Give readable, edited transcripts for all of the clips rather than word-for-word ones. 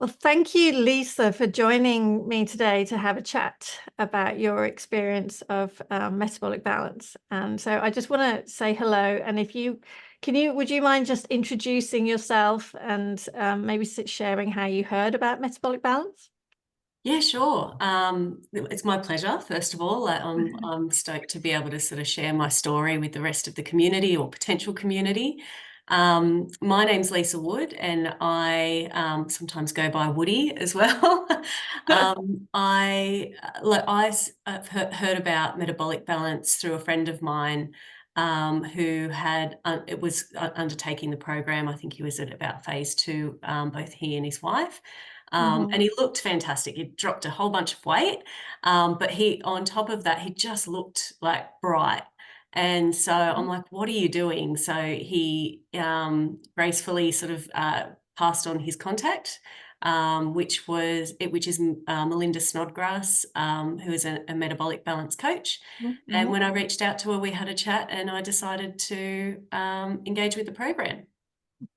Well, thank you, Lisa, for joining me today to have a chat about your experience of metabolic balance. And so I just want to say hello. And would you mind just introducing yourself and maybe sharing how you heard about metabolic balance? Yeah, sure. It's my pleasure, first of all. I'm stoked to be able to sort of share my story with the rest of the community or potential community. My name's Leisa Wood, and I sometimes go by Woody as well. I've heard about metabolic balance through a friend of mine who had it was undertaking the program. I think he was at about phase 2, both he and his wife. And Mhm. he looked fantastic. He dropped a whole bunch of weight, but on top of that, he just looked like bright. And so I'm like, what are you doing? So he gracefully sort of passed on his contact, which is Melinda Snodgrass, who is a metabolic balance coach. And Mhm. when I reached out to her, we had a chat, and I decided to engage with the program.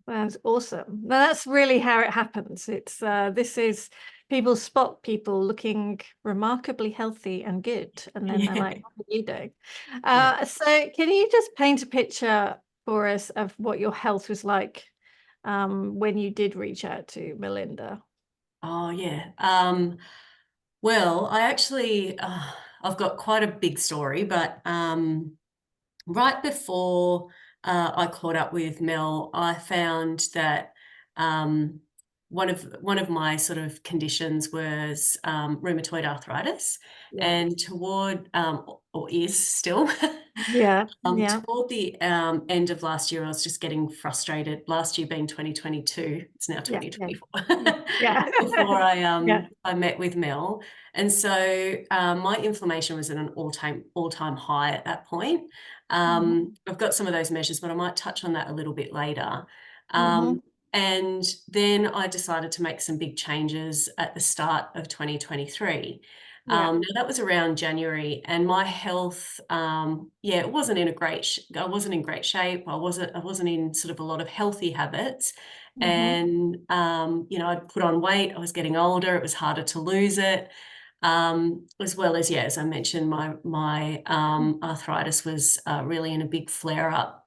That's awesome. Now, that's really how it happens. This is people spot people looking remarkably healthy and good, and then they're like, Yeah, "What are you doing?" yeah. So, can you just paint a picture for us of what your health was like when you did reach out to Melinda? Oh, yeah. Well, I've got quite a big story, but right before I caught up with Mel, I found that um, one of my sort of conditions was rheumatoid arthritis, Yeah, and or is still. yeah, yeah, Toward the end of last year, I was just getting frustrated. Last year being 2022, it's now yeah, yeah, 2024. yeah, Before yeah. I met with Mel, and so my inflammation was at an all-time high at that point. Mhm, I've got some of those measures, but I might touch on that a little bit later. mhm. And then I decided to make some big changes at the start of 2023. Yeah, Now that was around January, and my health, yeah, it wasn't in a I wasn't in great shape. I wasn't in sort of a lot of healthy habits, mhm, and I'd put on weight. I was getting older. It was harder to lose it, as well as, yeah, as I mentioned, my arthritis was really in a big flare up.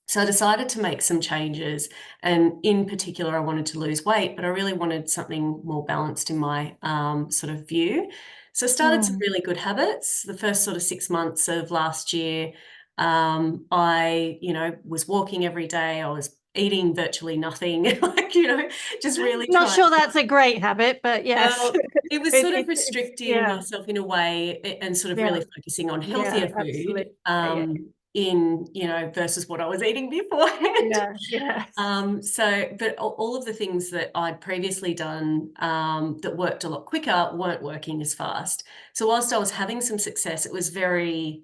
So I decided to make some changes, and in particular, I wanted to lose weight, but I really wanted something more balanced in my sort of view. So I started some mm. really good habits. The first sort of 6 months of last year, I, was walking every day. I was eating virtually nothing, like, just really Not trying. sure that's a great habit, but yes. Well, it was sort of It's restricting yeah, myself in a way, and sort of yeah, really focusing on yeah, healthier food, absolutely. Yeah, yeah, versus what I was eating beforehand. yeah, yeah. But all of the things that I'd previously done, that worked a lot quicker weren't working as fast. So whilst I was having some success, it was very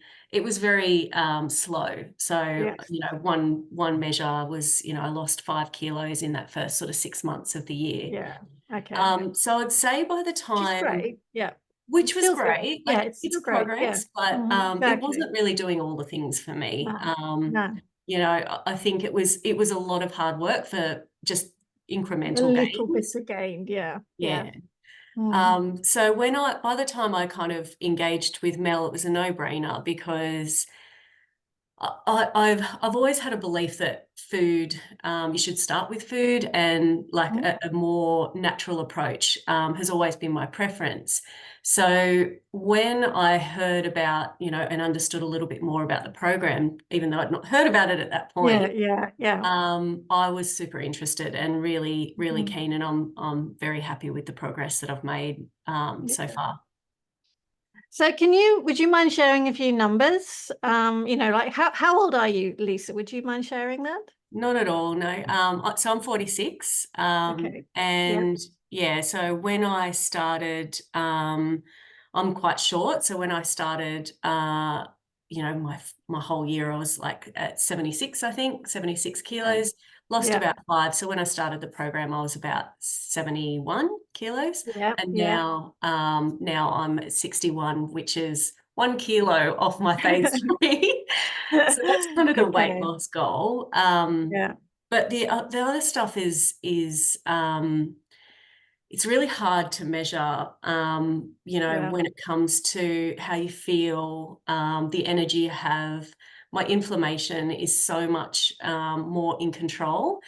slow. So, Yes. one measure was, I lost 5 kilos in that first sort of 6 months of the year. Yeah. Okay. So I'd say by the Which is time, great. Yeah. It's which was still good. great, Yeah, like, it's it's still great. Yeah. progress, but it Exactly. wasn't really doing all the things for me. No. No. I think it was a lot of hard work for just A incremental little bit gains. gained. Yeah. Yeah. Yeah. Mm. So by the time I kind of engaged with Mel, it was a no-brainer because I've always had a belief that food, you should start with food, and like Mm. a more natural approach has always been my preference. So when I heard about, and understood a little bit more about the program, even though I'd not heard about it at that Yeah. point, Yeah. Yeah. I was super interested and really, really Mm. keen, and I'm very happy with the progress that I've made so Yeah. far. So would you mind sharing a few numbers? Like how old are you, Lisa? Would you mind sharing that? Not at all, no. So I'm 46, Okay. Yeah. and yeah, so when I started, I'm quite short. So when I started, my whole year, I was like at 76, I think, 76 Okay. kilos, lost Yeah. about 5. So when I started the program, I was about 71 kilos, Yeah. and Yeah. now I'm at 61, which is 1 kilo off my phase 3. So that's kind of the weight Okay. loss goal. Yeah. But the other stuff is it's really hard to measure, you know, Yeah. when it comes to how you feel, the energy you have. My inflammation is so much more in control.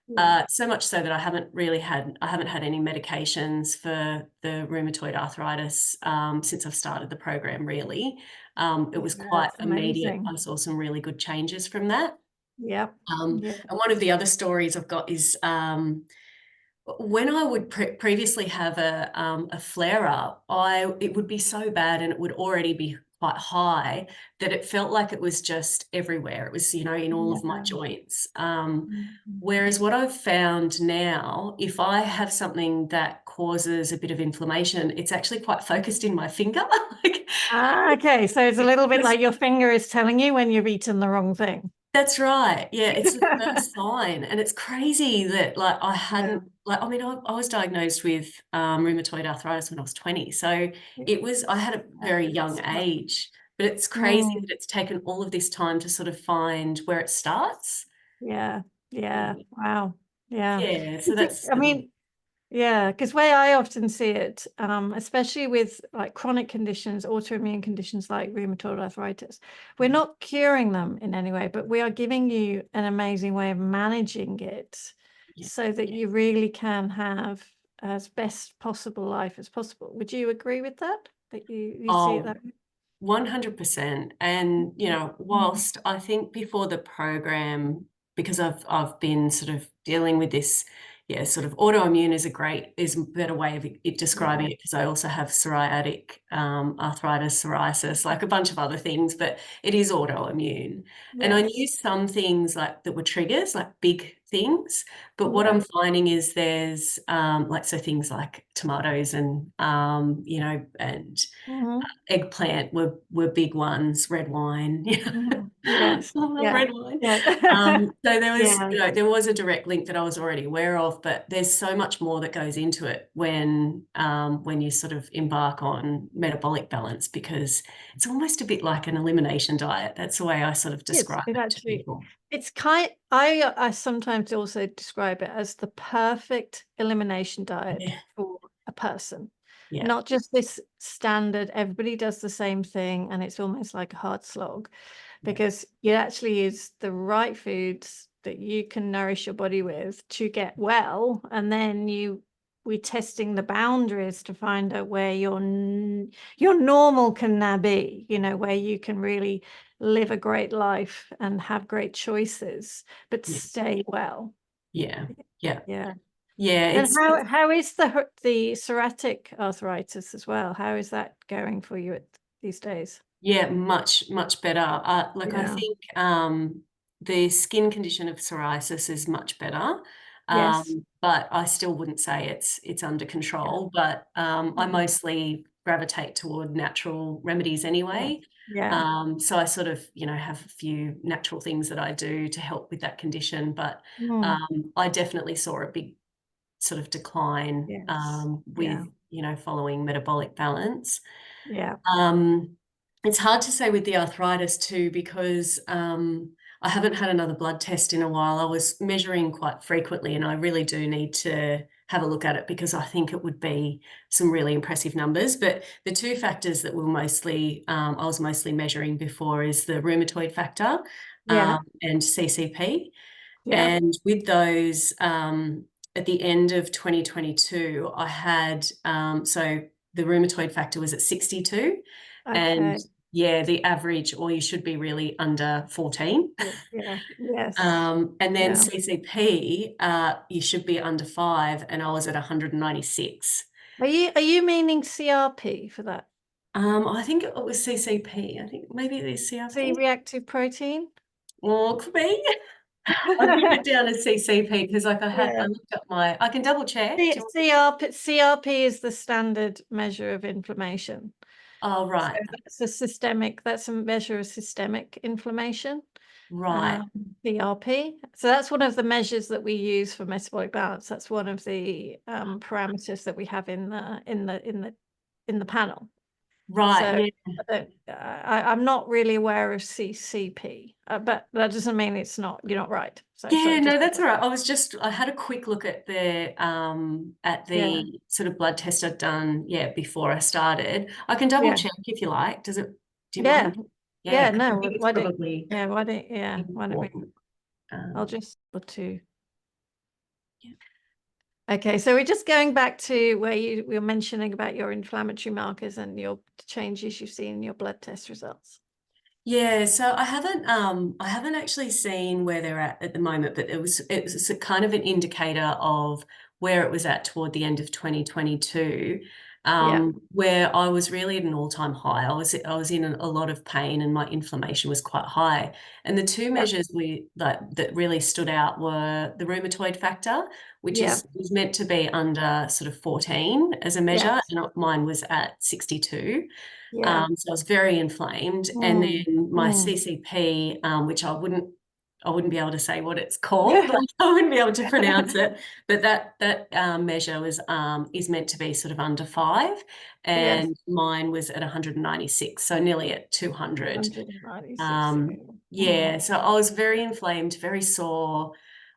Yeah. So much so that I haven't had any medications for the rheumatoid arthritis since I've started the program, really. It was Yeah, quite it's immediate. amazing. I saw some really good changes from that. Yep. Yeah. And one of the other stories I've got is when I would previously have a flare up, it would be so bad and it would already be quite high that it felt like it was just everywhere. It was, you know, in all of my Yeah. joints. Mhm. Whereas what I've found now, if I have something that causes a bit of inflammation, it's actually quite focused in my finger. Like, Okay, so it's a little bit it's like your finger is telling you when you've eaten the wrong thing. That's right. Yeah, it's the first sign, and it's crazy that, like, I Yeah. hadn't like, I mean, I was diagnosed with, rheumatoid arthritis when I was 20, so I had a very young It's not. age, but it's crazy Mm, that it's taken all of this time to sort of find where it starts. yeah. Yeah. Yeah. Wow. Yeah. Yeah, so that's, I mean, yeah, because way I often see it, especially with like chronic conditions, autoimmune conditions like rheumatoid arthritis, we're not curing them in any way, but we are giving you an amazing way of managing it yeah, so that yeah. you really can have as best possible life as possible. Would you agree with that? That you see it Oh, that way? 100%. And, you know, Mm. whilst I think before the program, because I've been sort of dealing with this, yeah, sort of autoimmune is a better way of Yeah. describing it because I also have psoriatic arthritis, psoriasis, like a bunch of other things, but it is autoimmune. And I knew Yes. some things like that were triggers, like big things, but what Yeah. I'm finding is there's like so things like tomatoes and you know, and Hmm. eggplant were big ones, red wine, yeah. Hmm. Yes. I love Yeah. red wine. Yeah. So there was, Yeah. you know, there was a direct link that I was already aware of, but there's so much more that goes into it when you sort of embark on metabolic balance, because it's almost a bit like an elimination diet. That's the way I sort of Yes, describe it it to actually people. it's I sometimes also describe it as the perfect elimination diet Yeah, for a person. yeah, Not just this standard, everybody does the same thing and it's almost like a hard slog, yeah, because it actually is the right foods that you can nourish your body with to get well, and then we're testing the boundaries to find out where your normal can now be, where you can really live a great life and have great choices, but yeah, stay well. yeah, yeah, Yeah. yeah. And It's how is the psoriatic arthritis as well? How is that going for you these days? Yeah, much, much better. Like I Yeah. think the skin condition of psoriasis is much better, Yes. but I still wouldn't say it's under Yeah. control. But I Mm. mostly gravitate toward natural remedies Yeah. anyway. Yeah. So I sort of, you know, have a few natural things that I do to help with that condition. But Mm. I definitely saw a big sort of decline Yes. with, Yeah. you know, following metabolic balance. Yeah. Um, it's hard to say with the arthritis too, because I haven't had another blood test in a while. I was measuring quite frequently, and I really do need to have a look at it because I think it would be some really impressive numbers. But the two factors that I was mostly measuring before is the rheumatoid factor Yeah. and CCP. Yeah. And with those, at the end of 2022, I had, so the rheumatoid factor was at 62. And Okay. yeah, the average, or you should be really under 14. Yeah. Yeah. Yes. And then Yeah. CCP, you should be under 5, and I was at 196. Are you meaning CRP for that? I think it was CCP. I think maybe it is CRP. C-reactive protein? Or it could be. I've written it down as CCP because, like, I Yeah. looked up I can double check. Do you want me to? CRP is the standard measure of inflammation. Oh, So right. that's a measure of systemic inflammation. Right. Um, CRP. So that's one of the measures that we use for metabolic balance. That's one of the parameters that we have in the panel. Right. So Yeah. I'm not really aware of CCP, but that doesn't mean you're not right. So Yeah, sorry, no, just that's all right. I had a quick look at yeah, the sort of blood test I'd done, yeah, before I started. I can double yeah, check if you like. Do you yeah, mind? Yeah, yeah. 'cause I No, think it's why don't probably yeah, why don't we? important. I'll Um, just put to. yeah. Okay, so we're just going back to where you were mentioning about your inflammatory markers and your changes you've seen in your blood test results. Yeah, so I haven't actually seen where they're at the moment, but it was a kind of an indicator of where it was at toward the end of 2022, Yeah, where I was really at an all-time high. I was in a lot of pain and my inflammation was quite high. And the two yeah, measures that really stood out were the rheumatoid factor, which yeah, is meant to be under sort of 14 as a measure, yes, and mine was at 62. yeah. So I was very inflamed. And Mm, then my mm. CCP, which I wouldn't be able to say what it's called. Like, I wouldn't be able to pronounce it. But that measure is meant to be sort of under 5, Yes, and mine was at 196, so nearly at 200. 196. Um, Mm. yeah, so I was very inflamed, very sore,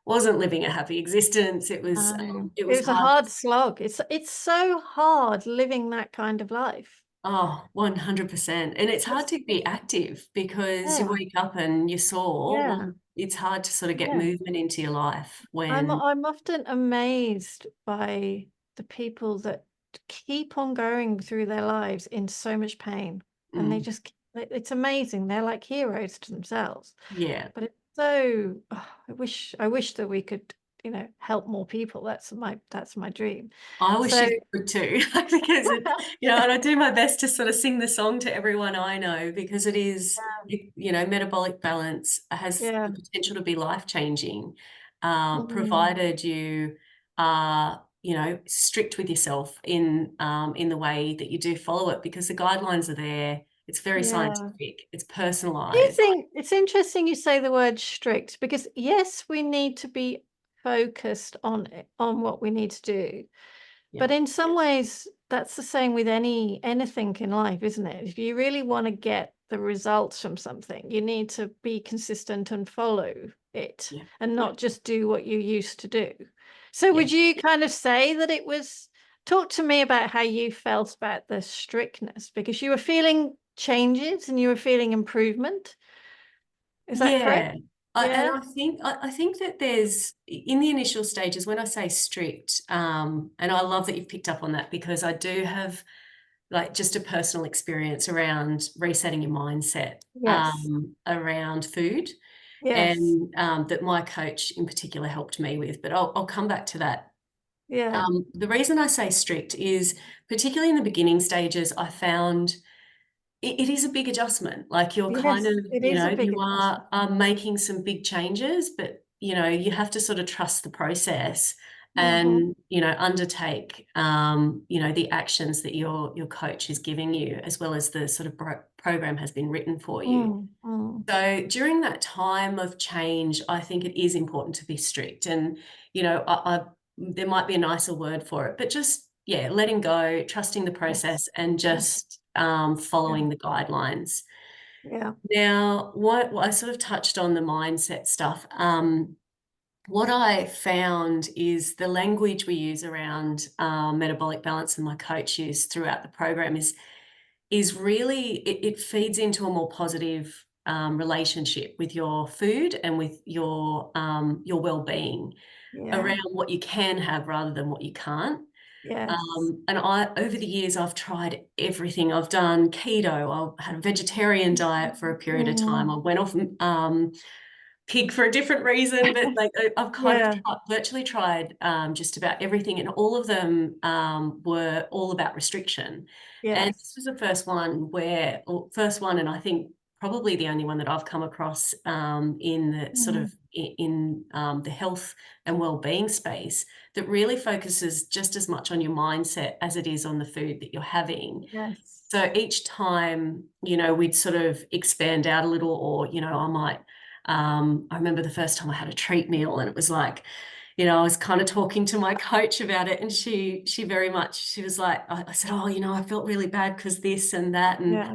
wasn't living a happy existence. It was it It was was a hard. hard slog. It's so hard living that kind of life. Oh, 100%. And it's hard It's, to be active because you yeah, wake up and you're sore. Well, yeah, it's hard to sort of get yeah. movement into your life I'm when, I'm often amazed by the people that keep on going through their lives in so much pain, and mm, it's amazing. They're like heroes to themselves. yeah. But it's so I wish that we could, help more people. That's my dream. I wish So you could too, because and I do my best to sort of sing the song to everyone I know because metabolic balance has yeah. the potential to be life-changing, Mm, provided you are, strict with yourself in the way that you do follow it, because the guidelines are there. It's very yeah. scientific. It's Do you personalized. think it's interesting you say the word strict, because yes, we need to be focused on on what we need to do. Yeah, But in some ways, that's the same with anything in life, isn't it? If you really want to get the results from something, you need to be consistent and follow it yeah, and not just do what you used to do. So yeah. would you kind of say that talk to me about how you felt about the strictness, because you were feeling changes and you were feeling improvement. Is that correct? Yeah. And Yeah. I think that there's in the initial stages when I say strict, and I love that you've picked up on that because I do have like just a personal experience around resetting your mindset Yes. around food, Yes. and that my coach in particular helped me with. But I'll come back to that. Yeah. The reason I say strict is particularly in the beginning stages, I found it is a big adjustment. Like you're kind of, Yes, it is a big you adjustment. are making some big changes, but you have to sort of trust the process Mm-hmm. and, undertake, the actions that your coach is giving you, as well as the sort of program has been written for you. Mm, mm. So during that time of change, I think it is important to be strict. And, there might be a nicer word for it, but just, yeah, letting go, trusting the Yes. process, and Yes. just Yeah. following the guidelines. Yeah. Now, what I sort of touched on the mindset stuff. What I found is the language we use around metabolic balance, and my coach used throughout the program is really it feeds into a more positive relationship with your food and with your well-being Yeah. around what you can have rather than what you can't. Yes. And over the years, I've tried everything. I've done keto. I had a vegetarian diet for a period of time. I Mm. went off pig for a different reason, but like I've kind of Yeah. virtually tried just about everything, and all of them were all about restriction. And this Yes. was the first one, and I think probably the only one that I've come across in the sort Mm. of in the health and well-being space that really focuses just as much on your mindset as it is on the food that you're having. Yes. So each time, we'd sort of expand out a little, or, I remember the first time I had a treat meal and it was like, I was kind of talking to my coach about it, and she very much, she was like, I said, oh, I felt really bad because this and that, and Yeah.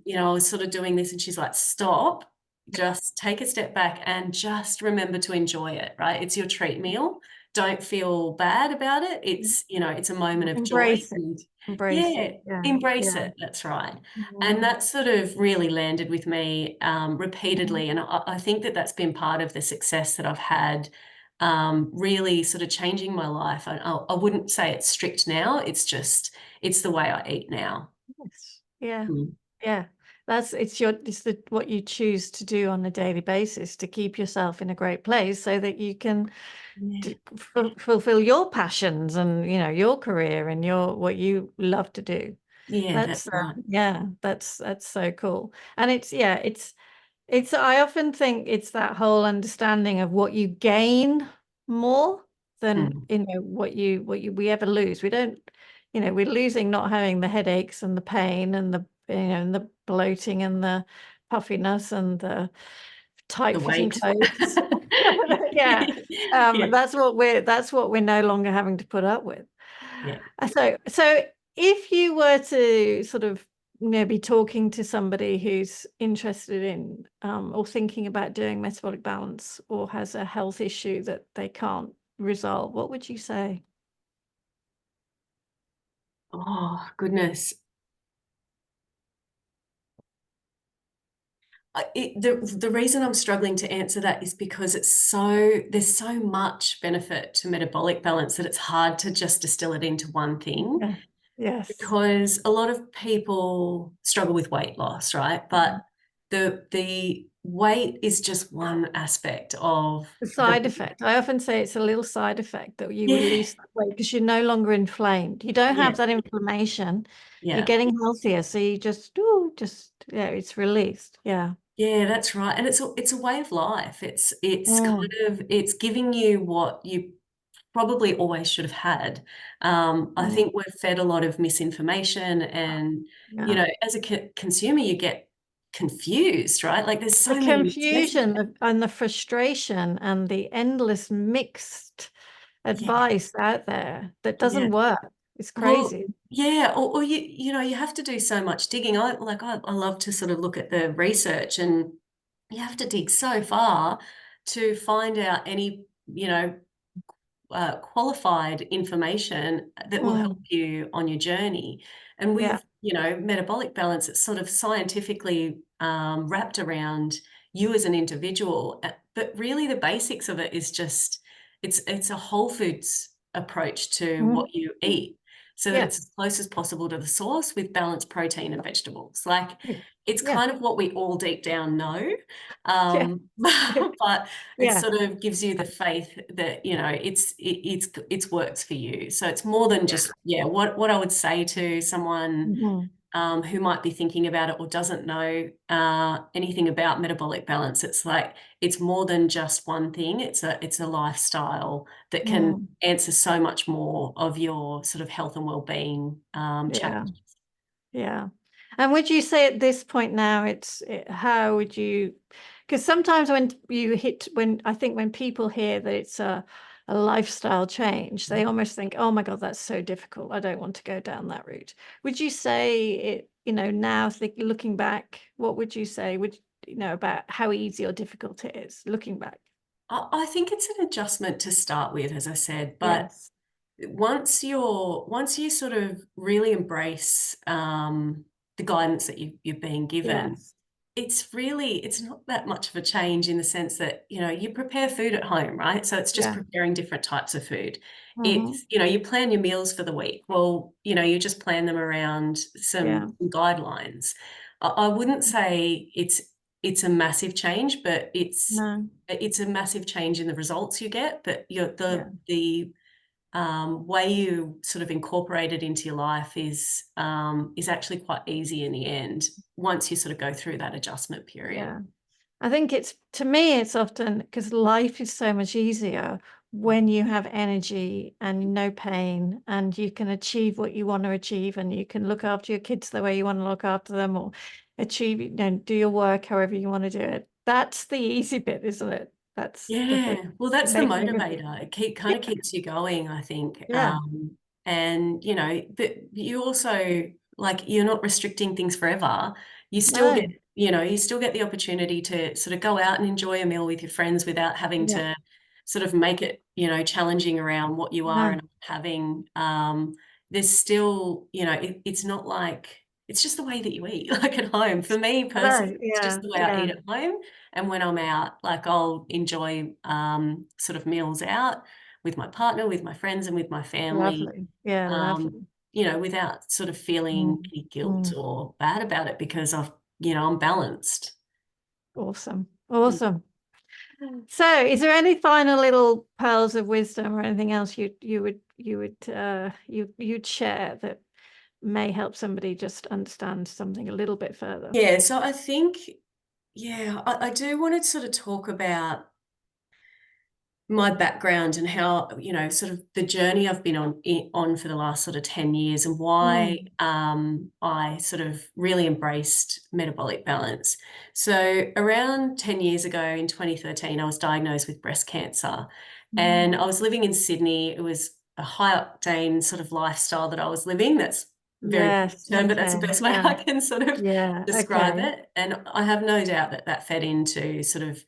Yeah. I was sort of doing this, and she's like, stop, just take a step back and just remember to enjoy it, right? It's your treat meal. Don't feel bad about it. It's a moment of joy, Embrace it. and Embrace yeah, it. Yeah. embrace Yeah. it. That's right. And Mhm. that sort of really landed with me Mhm. repeatedly. And I think that that's been part of the success that I've had, really sort of changing my life. I wouldn't say it's strict now. It's the way I eat now. Yes. Yeah. Mm. Yeah. It's what you choose to do on a daily basis to keep yourself in a great place so that you can Yeah, fulfill your passions and, your career and what you love to do. yeah, that's right. Yeah, that's so cool. And I often think it's that whole understanding of what you gain more than, Mm. we ever lose. We don't, we're losing not having the headaches and the pain and and the bloating and the puffiness and the The tight-fitting weight. clothes. Yeah. Yeah, That's what we're no longer having to put up with. yeah. So if you were to sort of, be talking to somebody who's interested in, or thinking about doing metabolic balance or has a health issue that they can't resolve, what would you say? Oh, goodness. The reason I'm struggling to answer that is because there's so much benefit to metabolic balance that it's hard to just distill it into one thing, Yeah. Yes. because a lot of people struggle with weight loss, right? But Mhm. the weight is just one aspect of The the side effect. I often say it's a little side effect that you yeah, release that weight because you're no longer inflamed. You don't yeah, have that inflammation. You're yeah. getting healthier, so you yeah, it's released. Yeah. Yeah, that's right. And it's a way of life. It's kind Mm, of it's giving you what you probably always should have had. I mm, think we're fed a lot of misinformation, and yeah. as a consumer, you get confused, right? Like there's The so many confusion messages. and the frustration and the endless mixed Yeah, advice out there that yeah. doesn't work. It's Well, crazy. yeah, or you have to do so much digging. I love to sort of look at the research, and you have to dig so far to find out any, qualified information that will help Mm, you on your journey. And yeah. with, metabolic balance, it's sort of scientifically wrapped around you as an individual. But really, the basics of it is just it's a whole foods approach to Mhm. what you eat, so that Yeah. it's as close as possible to the source with balanced protein and vegetables. Like Mm. it's Yeah. kind of what we all deep down know, Yeah. but it Yeah. sort of gives you the faith that, it's works for you. So it's more than Yeah. just, yeah, what I would say to someone, Mhm. who might be thinking about it or doesn't know, anything about metabolic balance. It's like, it's more than just one thing. It's a lifestyle that can Mm. answer so much more of your sort of health and well-being, Yeah. challenges. Yeah. And would you say at this point now how would you, because sometimes when I think when people hear that it's a lifestyle change, they almost think, oh my God, that's so difficult. I don't want to go down that route. Would you say now looking back, what would you say about how easy or difficult it is looking back? I think it's an adjustment to start with, as I said, but Yes. once you sort of really embrace, the guidance that you're being given, Yes. it's not that much of a change, in the sense that, you prepare food at home, right? So it's just Yeah. preparing different types of food. Hmm. You plan your meals for the week. Well, you just plan them around Yeah. some guidelines. I wouldn't say it's a massive change, but No. it's a massive change in the results you get, but Yeah. the way you sort of incorporate it into your life is actually quite easy in the end, once you sort of go through that adjustment period. Yeah. I think to me, it's often because life is so much easier when you have energy and no pain and you can achieve what you want to achieve and you can look after your kids the way you want to look after them or do your work however you want to do it. That's the easy bit, isn't it? That's the thing. Yeah, well, It that's the makes me go, motivator. It kind yeah, of keeps you going, I think. yeah, And but you also, like, you're not restricting things forever. You still get, no, you still get the opportunity to sort of go out and enjoy a meal with your friends without having yeah, to sort of make it, challenging around what you are no, and having. There's still, it's not like it's just the way that you eat, like at home. For me no, personally, it's just yeah, the way I yeah, eat at home. And when I'm out, like, I'll enjoy sort of meals out with my partner, with my friends, and with my family, lovely, yeah, um, lovely. without sort of feeling Mm, any guilt mm, or bad about it because I'm balanced. awesome, awesome. So, is there any final little pearls of wisdom or anything else you'd share that may help somebody just understand something a little bit further? Yeah, so I think, yeah, I do want to sort of talk about my background and how, sort of the journey I've been on for the last sort of 10 years, and why Mm, I sort of really embraced metabolic balance. So around 10 years ago in 2013, I was diagnosed with breast cancer, and I mm. was living in Sydney. It was a high octane sort of lifestyle that I was living. That's very broad Yes, term, but that's the okay, best way yeah, I can sort of yeah, describe okay, it. And I have no doubt that that fed into sort of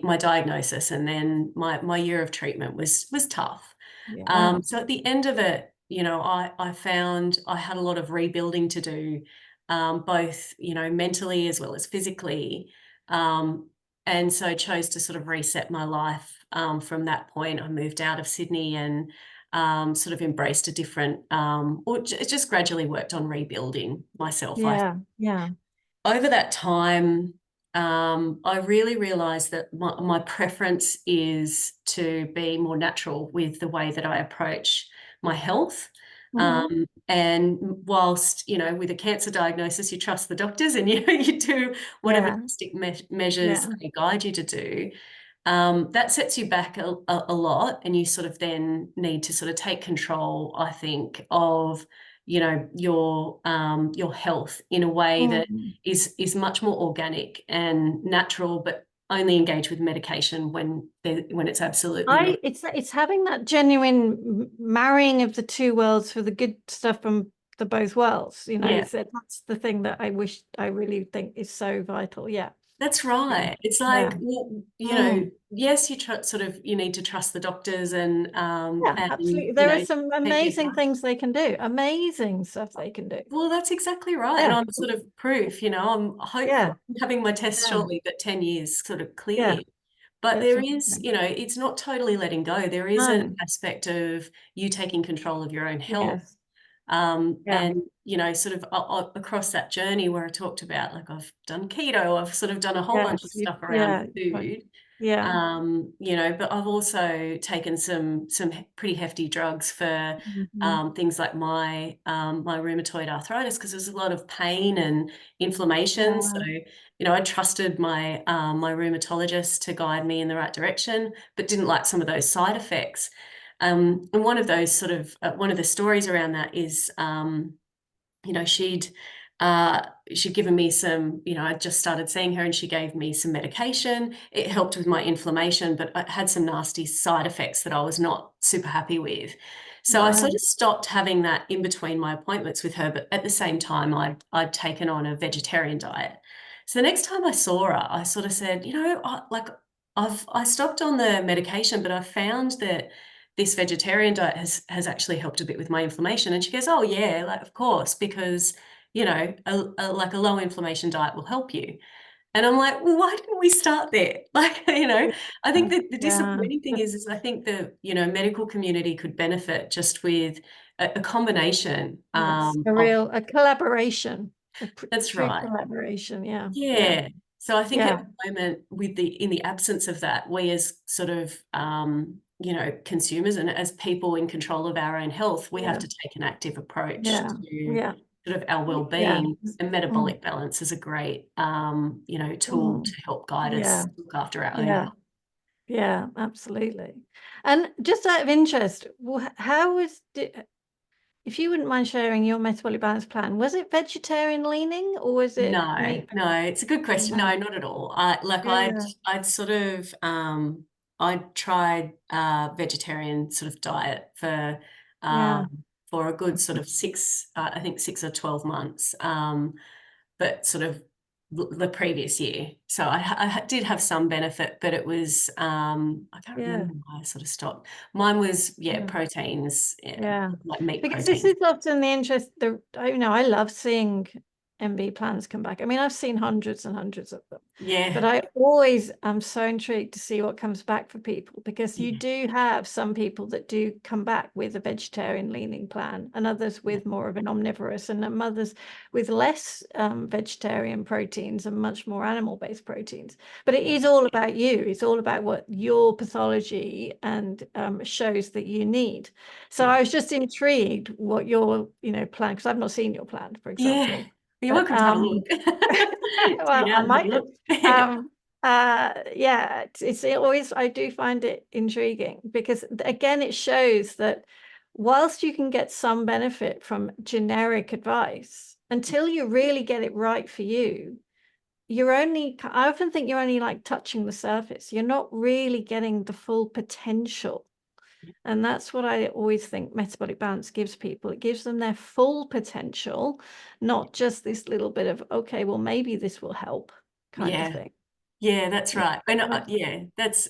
my diagnosis, and then my year of treatment was tough. yeah, So at the end of it, I found I had a lot of rebuilding to do, both, mentally as well as physically. Um, and so I chose to sort of reset my life. From that point, I moved out of Sydney and sort of embraced a different, or just gradually worked on rebuilding myself. yeah, yeah, Over that time, I really realized that my preference is to be more natural with the way that I approach my health. mhm, And whilst, with a cancer diagnosis, you trust the doctors and you do whatever yeah, drastic measures yeah, they guide you to do. That sets you back a lot, and you sort of then need to sort of take control, I think, of your health in a way that mm. is much more organic and natural, but only engage with medication when it's absolutely not. It's having that genuine marrying of the two worlds for the good stuff from the both worlds, Yeah, that's the thing that I really think is so vital. Yeah, that's yeah, right. It's like, yeah, well, mm, yes, you need to trust the doctors yeah, and absolutely. There are some take the amazing advice. things they can do, amazing stuff they can do. Well, that's exactly right, and Yeah, I'm sort of proof, I'm hopeful. yeah, I'm having my test yeah, shortly, but 10 years sort of yeah, clear. But it's there is, amazing. it's not totally letting go. There is an No, aspect of you taking control of your own health. yes, yeah, And, sort of across that journey where I talked about, like, I've done keto, I've sort of done a whole bunch of yes, stuff around yeah, food. yeah, But I've also taken some pretty hefty drugs for mhm, things like my rheumatoid arthritis, because there's a lot of pain and inflammation. So, yeah, I trusted my rheumatologist to guide me in the right direction, but didn't like some of those side effects. And one of those sort of one of the stories around that is, you know, she'd uh, she'd given me some, I just started seeing her, and she gave me some medication. It helped with my inflammation, but I had some nasty side effects that I was not super happy with. So I sort right, of stopped having that in between my appointments with her, but at the same time, I'd taken on a vegetarian diet. So the next time I saw her, I sort of said, I stopped on the medication, but I found that this vegetarian diet has actually helped a bit with my inflammation. And she goes, oh yeah, like, of course, because like a low inflammation diet will help you. And I'm like, well, why didn't we start there? Like, I think yeah, that the yeah. disappointing thing is I think the, medical community could benefit just with a combination Yes, of. a collaboration, That's true right. collaboration. Yeah, yeah, Yeah. So I think at yeah, the moment, in the absence of that, we as sort of, consumers and as people in control of our own health, we have yeah, to take an active approach yeah, to yeah, sort of our yeah. well-being. And Mm, metabolic balance is a great, tool to mm, help guide yeah, us look after our own yeah, health. yeah, absolutely. And just out of interest, how was if you wouldn't mind sharing your metabolic balance plan, was it vegetarian leaning or was it No, meat? no, it's a good question. No. No, not at all. I'd sort of I'd tried vegetarian sort of diet Yeah, for a good sort of I think 6 or 12 months. But sort of the previous year. So I did have some benefit, but it was I can't yeah, remember why I sort of stopped. Mine was yeah. proteins, Yeah, like meat because this proteins. is often the interest. I love seeing MB plans come back. I mean, I've seen hundreds and hundreds of them, but Yeah, I always am so intrigued to see what comes back for people, because you yeah, do have some people that do come back with a vegetarian leaning plan, and others yeah, with more of an omnivorous, and others with less vegetarian proteins and much more animal-based proteins. But it yeah, is all about you. It's all about what your pathology and shows that you need. So yeah. I was just intrigued what your, plan, because I've not seen your plan, for Yeah, example. you're But welcome to have a look. well, Tune I out and have a might do. look. Yeah, it's always, I do find it intriguing because again, it shows that whilst you can get some benefit from generic advice, until you really get it right for you, I often think you're only like touching the surface. You're not really getting the full potential. And that's what I always think metabolic balance gives people. It gives them their full potential, not just this little bit of, okay, well, maybe this will help kind of Yeah, thing. yeah, that's Yeah. right. And That's- yeah,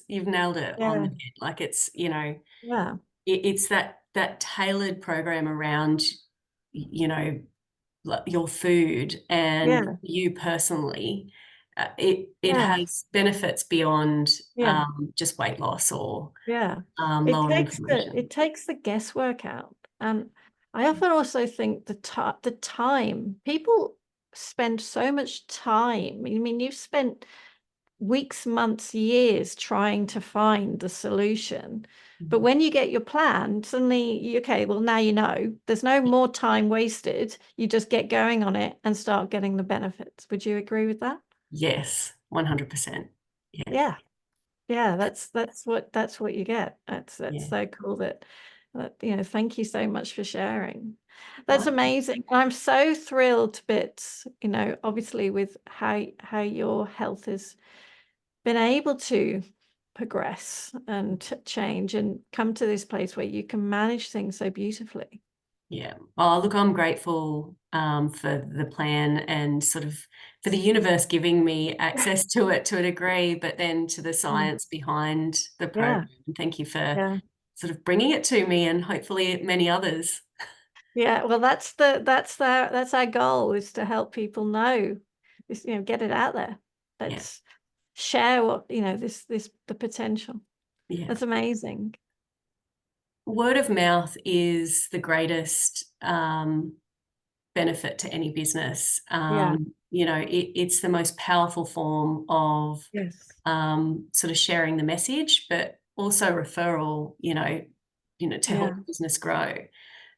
you've nailed it on Yeah. the head. Like it's, Yeah. it's that tailored program around, like your food and Yeah. you personally. It Yeah. has benefits beyond Yeah. just weight loss or Yeah. lowering inflammation. It takes the guesswork out. And I often also think the time people spend so much time. I mean, you've spent weeks, months, years trying to find the solution. But Mhm. when you get your plan, suddenly, okay, well, now you know. There's no more time wasted. You just get going on it and start getting the benefits. Would you agree with that? Yes, 100%. Yeah, Yeah. Yeah, that's what you get. That's yeah. so cool thank you so much for sharing. That's Right. amazing. I'm so thrilled to bits, obviously with how your health has been able to progress and change and come to this place where you can manage things so beautifully. Yeah. Oh, look, I'm grateful for the plan and sort of for the universe giving me access to it to a degree, but then to the Mm. science behind the Yeah, program. Thank you for yeah, sort of bringing it to me and hopefully many others. yeah. Well, that's our goal, is to help people know this, get it out there. Yeah. Let's share what, the potential. Yeah. That's amazing. Word of mouth is the greatest benefit to any business. Yeah. It's the most powerful form of Yes. sort of sharing the message, but also referral, to help Yeah. the business grow.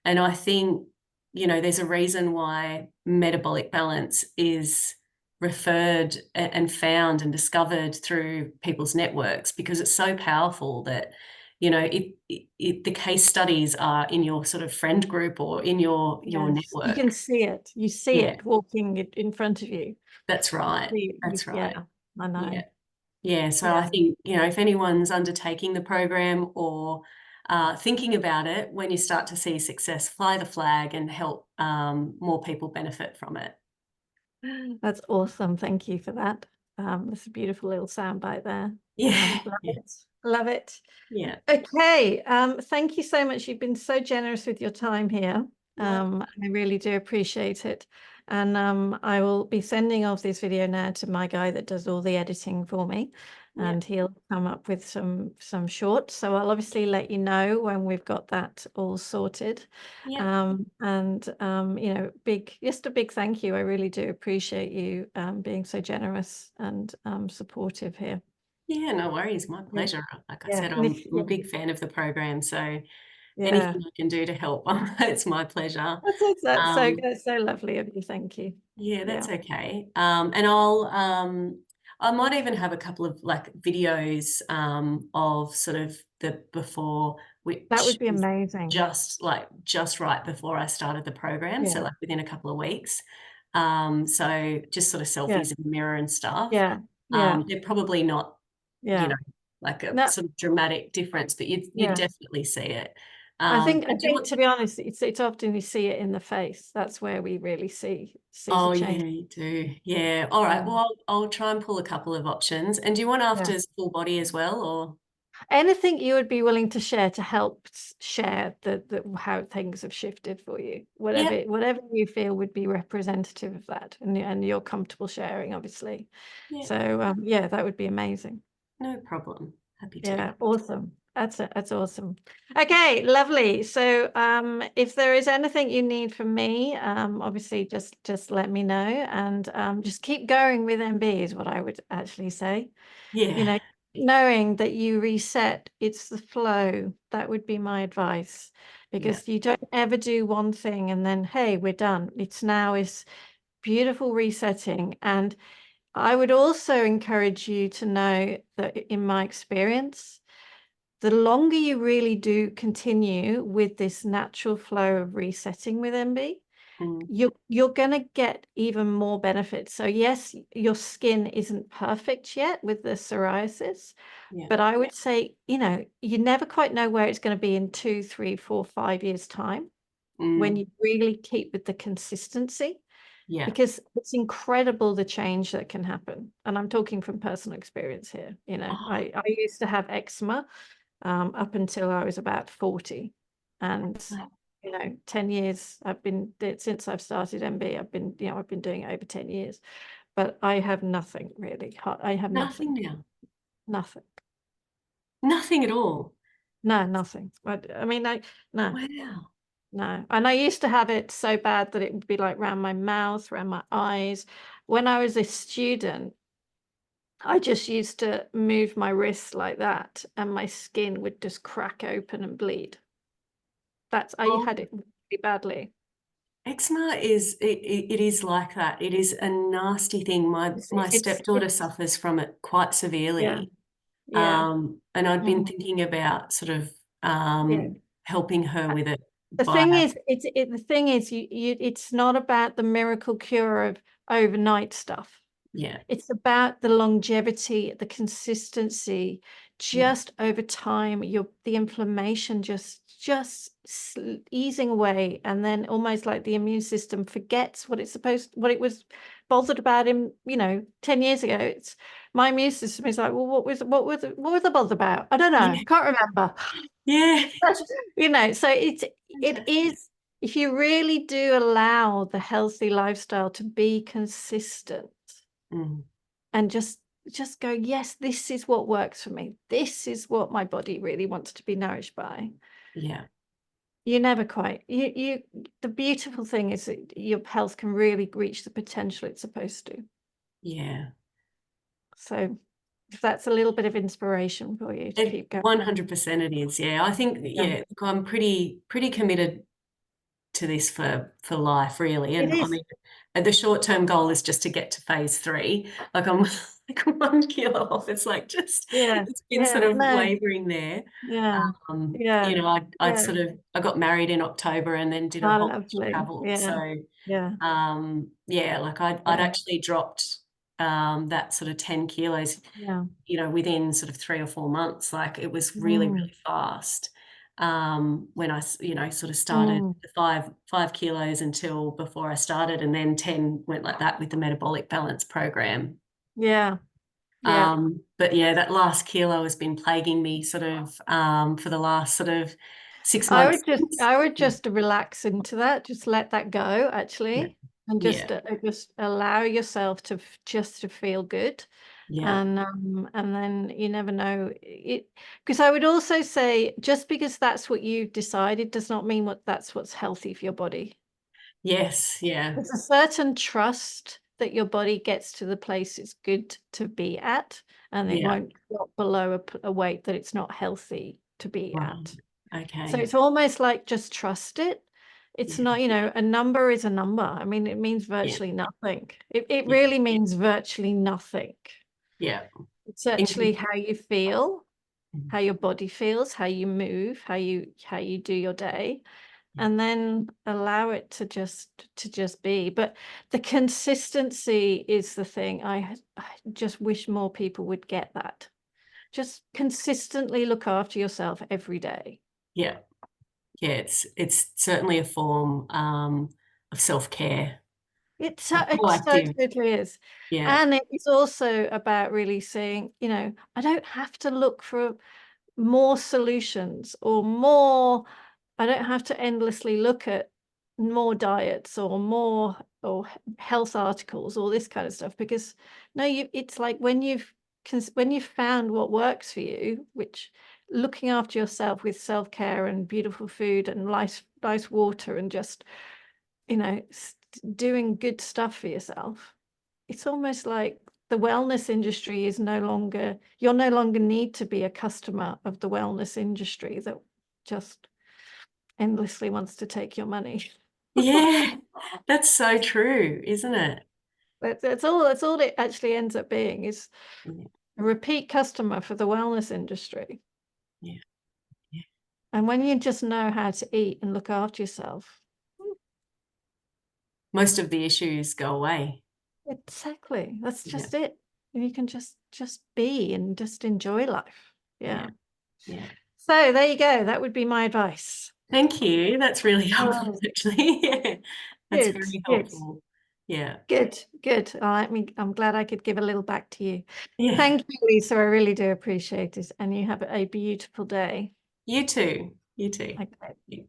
And I think, there's a reason why metabolic balance is referred and found and discovered through people's networks, because it's so powerful that, the case studies are in your sort of friend group or in your Yes. You can network. see it. You see Yeah, it walking in front of you. that's right. That's right. Yeah, I know. Yeah. Yeah, so I Yeah. think, if anyone's undertaking the program or thinking about it, when you start to see success, fly the flag and help more people benefit from it. That's awesome. Thank you for that. That's a beautiful little soundbite there. Yeah, Love yeah, it. Love it. yeah. Okay. Thank you so much. You've been so generous with your time here. No, I really do appreciate it. And I will be sending off this video now to my guy that does all the editing for me, yeah, and he'll come up with some shorts. So I'll obviously let you know when we've got that all sorted. yeah, Just a big thank you. I really do appreciate you being so generous and supportive here. yeah. No worries, my Yeah, pleasure. Like I yeah, said, and I'm a big fan of the program, so yeah. anything I can do to help, it's my pleasure. That's so lovely of you. Thank you. Yeah, Yeah, that's okay. And I might even have a couple of like videos of sort of the before That which would be was amazing. just right before I started the program. So Yeah. like within a couple of weeks. So just sort of Yeah. selfies in the mirror and stuff. Yeah. Yeah. They're probably not, you Yeah. know, like a No, sort of dramatic difference, but you yeah. definitely see it. I I do think want to be honest, it's often you see it in the face. That's where we really see the Oh, yeah, change. you do. Yeah. All right. Yeah. Well, I'll try and pull a couple of options. And do you want Yeah. afters full body as well, or? Anything you would be willing to share to help share the how things have shifted for you, Yeah. whatever you feel would be representative of that, and you're comfortable sharing, obviously. Yeah. So yeah, that would be amazing. No problem. Happy to. Yeah, awesome. That's awesome. Okay, lovely. So if there is anything you need from me, obviously just let me know, and just keep going with MB is what I would actually say. You Yeah. know, knowing that you reset, it's the flow. That would be my advice, Yeah. because you don't ever do one thing and then, hey, we're done. It's now is beautiful resetting. And I would also encourage you to know that in my experience, the longer you really do continue with this natural flow of resetting with MB, Mm, you're going to get even more benefits. So yes, your skin isn't perfect yet with the psoriasis, yeah. but I would say, you never quite know where it's going to be in 2, 3, 4, 5 years time when Mm, you really keep with the consistency, yeah. because it's incredible the change that can happen. And I'm talking from personal experience here. Oh, I used to have eczema up until I was about 40. And, right. 10 years since I've started MB, I've been doing it over 10 years, but I have nothing really. I have Nothing nothing, now. nothing. Nothing at all. No, nothing. I mean, no, Wow. no. And I used to have it so bad that it would be like around my mouth, around my eyes. When I was a student, I just used to move my wrists like that, and my skin would just crack open and bleed. I Oh, had it really badly. eczema it is like that. It is a nasty thing. My stepdaughter It's suffers from it quite yeah, severely. yeah, And I'd been mhm, thinking about sort of yeah. helping her Uh, with it The by thing is, it's not about the miracle cure of overnight stuff. yeah, It's about the longevity, the consistency, yeah, just over time, the inflammation easing away, and then almost like the immune system forgets what it was bothered about in, 10 years ago. It's my immune system is like, well, what was I bothered about? I don't know, yeah, can't remember. yeah. So it Fantastic. is, if you really do allow the healthy lifestyle to be consistent, Mm, and just go, yes, this is what works for me, this is what my body really wants to be nourished by. yeah, You never quite you The beautiful thing is that your health can really reach the potential it's supposed to. yeah. So if that's a little bit of inspiration for you to It keep going. 100% it is. Yeah, I think Yeah, yeah, look, I'm pretty committed to this for life, really. it And I is. mean, the short term goal is just to get to phase 3. Like I'm like 1 kilo off. It's like just Yeah, it's been sort yeah, of no, wavering there. yeah, yeah, I'd yeah. sort of I got married in October and then did a Oh, whole bunch of lovely. travel. Yeah, So yeah, yeah, like I'd yeah, actually dropped that sort of 10 kilos, yeah. within sort of 3 or 4 months. Like it was really, Mm, really fast. When sort of started mm, the five kilos until before I started, and then 10 went like that with the metabolic balance program. yeah, yeah. But yeah, that last kilo has been plaguing me sort of for the last sort of 6 months. I would just relax into that, just let that go Yeah, actually, and yeah, just allow yourself just to feel good. yeah. And then you never know it, because I would also say, just because that's what you've decided does not mean that's what's healthy for your body. Yes, yeah, There's a certain trust that your body gets to the place it's good to be at, and it yeah. won't drop below a weight that it's not healthy to be Right. at. So Okay. it's almost like just trust it. It's Yeah, not, a number is a number. I mean, it means yeah, virtually nothing. It yeah, really means virtually nothing. yeah. It's actually In- how you feel. Mm. how your body feels, how you move, how you do your day, Yeah. and then allow it to just be. But the consistency is the thing. I just wish more people would get that. Just consistently look after yourself every day. Yeah. Yeah, it's certainly a form, of self-care, It so proactive. totally is. Yeah. And it is also about really saying, I don't have to look for more solutions or more. I don't have to endlessly look at more diets or more or health articles, all this kind of stuff, because no, it's like when you've found what works for you, which looking after yourself with self-care and beautiful food and nice water and just, doing good stuff for yourself. It's almost like the wellness industry is you'll no longer need to be a customer of the wellness industry that just endlessly wants to take your money. Yeah, that's so true, isn't it? That's all it actually ends up being, is Yeah, a repeat customer for the wellness industry. yeah, yeah. And when you just know how to eat and look after yourself, Most of the issues go away. exactly, that's Yeah, just it. And you can just be and just enjoy life. yeah, Yeah. yeah. So there you go. That would be my advice. Thank you. That's really helpful, Oh, actually. Yeah, that's good, very good, helpful. Yeah, good, good. I'm glad I could give a little back to you. yeah. Thank you, Lisa. I really do appreciate it. And you have a beautiful day. You too. You too. Okay. Yeah.